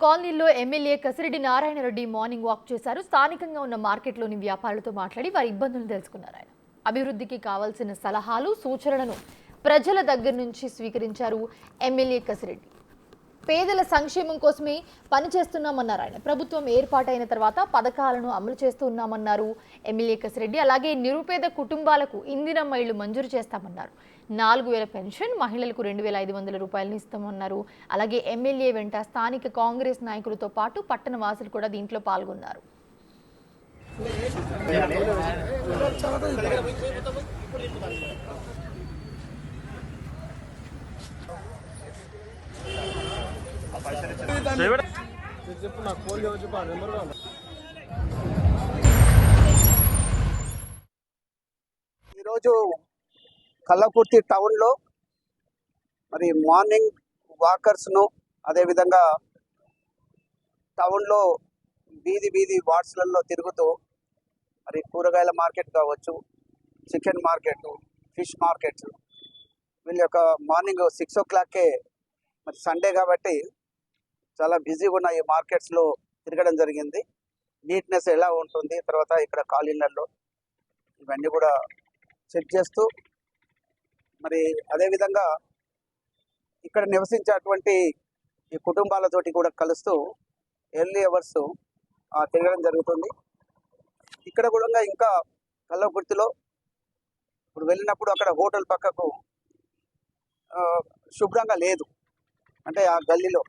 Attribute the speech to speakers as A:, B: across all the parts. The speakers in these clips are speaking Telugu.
A: కాలనీలో MLA Kasireddy Narayana Reddy morning walk చేశారు. స్థానికంగా ఉన్న మార్కెట్లోని వ్యాపారులతో మాట్లాడి వారి ఇబ్బందులను తెలుసుకున్నారు. ఆయన అభివృద్ధికి కావాల్సిన సలహాలు, సూచనలను ప్రజల దగ్గర నుంచి స్వీకరించారు ఎమ్మెల్యే కసిరెడ్డి. పేదల సంక్షేమం కోసమే పనిచేస్తున్నామన్నారు ఆయన. ప్రభుత్వం ఏర్పాటైన తర్వాత పథకాలను అమలు చేస్తున్నామన్నారు ఎమ్మెల్యే కసిరెడ్డి. అలాగే నిరుపేద కుటుంబాలకు ఇందిరమ్మ ఇళ్లు మంజూరు చేస్తామన్నారు. 4000 పెన్షన్, మహిళలకు 2500 రూపాయలను ఇస్తామన్నారు. అలాగే ఎమ్మెల్యే వెంట స్థానిక కాంగ్రెస్ నాయకులతో పాటు పట్టణ వాసులు కూడా దీంట్లో పాల్గొన్నారు.
B: ఈరోజు కల్లకుర్తి టౌన్లో మరి మార్నింగ్ వాకర్స్ను అదేవిధంగా టౌన్లో వీధి వార్డ్స్లలో తిరుగుతూ మరి కూరగాయల మార్కెట్ కావచ్చు, చికెన్ మార్కెట్, ఫిష్ మార్కెట్స్, వీళ్ళ యొక్క మార్నింగ్ 6 o'clockకే మరి సండే కాబట్టి చాలా బిజీగా ఉన్న ఈ మార్కెట్స్లో తిరగడం జరిగింది. నీట్నెస్ ఎలా ఉంటుంది, తర్వాత ఇక్కడ కాలనీలలో ఇవన్నీ కూడా చెక్ చేస్తూ మరి అదేవిధంగా ఇక్కడ నివసించేటువంటి ఈ కుటుంబాలతోటి కూడా కలుస్తూ ఎర్లీ అవర్స్ తిరగడం జరుగుతుంది. ఇక్కడ కూడా ఇంకా కల్లకుర్తిలో ఇప్పుడు వెళ్ళినప్పుడు అక్కడ హోటల్ పక్కకు శుభ్రంగా లేదు, అంటే ఆ గల్లీలో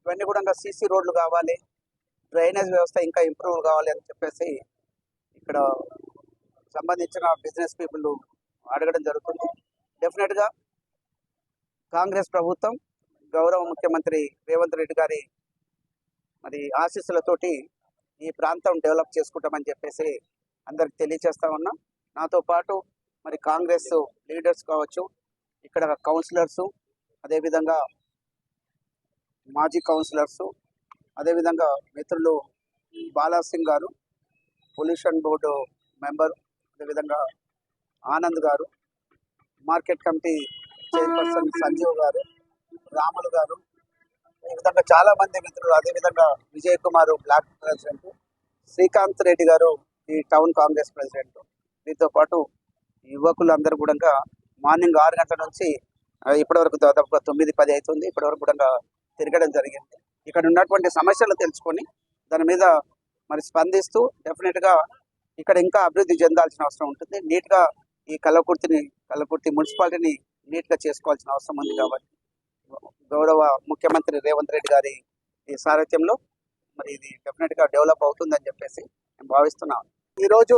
B: ఇవన్నీ కూడా సీసీ రోడ్లు కావాలి, డ్రైనేజ్ వ్యవస్థ ఇంకా ఇంప్రూవ్ కావాలి అని చెప్పేసి ఇక్కడ సంబంధించిన బిజినెస్ పీపుల్ అడగడం జరుగుతుంది. డెఫినెట్గా కాంగ్రెస్ ప్రభుత్వం, గౌరవ ముఖ్యమంత్రి రేవంత్ రెడ్డి గారి మరి ఆశీస్సులతోటి ఈ ప్రాంతం డెవలప్ చేసుకుంటామని చెప్పేసి అందరికి తెలియజేస్తా ఉన్నా. నాతో పాటు మరి కాంగ్రెస్ లీడర్స్ కావచ్చు, ఇక్కడ కౌన్సిలర్సు, అదేవిధంగా మాజీ కౌన్సిలర్సు, అదేవిధంగా మిత్రులు బాలాసింగ్ గారు, పొల్యూషన్ బోర్డు మెంబర్, అదేవిధంగా ఆనంద్ గారు, మార్కెట్ కమిటీ చైర్పర్సన్ సంజీవ్ గారు, రాములు గారు, ఈ విధంగా చాలామంది మిత్రులు, అదేవిధంగా విజయ్ కుమార్ బ్లాక్ ప్రెసిడెంట్, శ్రీకాంత్ రెడ్డి గారు ఈ టౌన్ కాంగ్రెస్ ప్రెసిడెంట్, వీరితో పాటు యువకులు అందరూ కూడా మార్నింగ్ 6 గంటల నుంచి ఇప్పటివరకు దాదాపుగా 9-10 అవుతుంది. ఇప్పటివరకు కూడా తిరగడం జరిగింది. ఇక్కడ ఉన్నటువంటి సమస్యలు తెలుసుకొని దాని మీద మరి స్పందిస్తూ డెఫినెట్గా ఇక్కడ ఇంకా అభివృద్ధి చెందాల్సిన అవసరం ఉంటుంది. నీట్గా ఈ కల్లకుర్తి మున్సిపాలిటీని నీట్గా చేసుకోవాల్సిన అవసరం ఉంది. కాబట్టి గౌరవ ముఖ్యమంత్రి రేవంత్ రెడ్డి గారి ఈ సారథ్యంలో మరి ఇది డెఫినెట్గా డెవలప్ అవుతుందని చెప్పేసి నేను భావిస్తున్నాను. ఈరోజు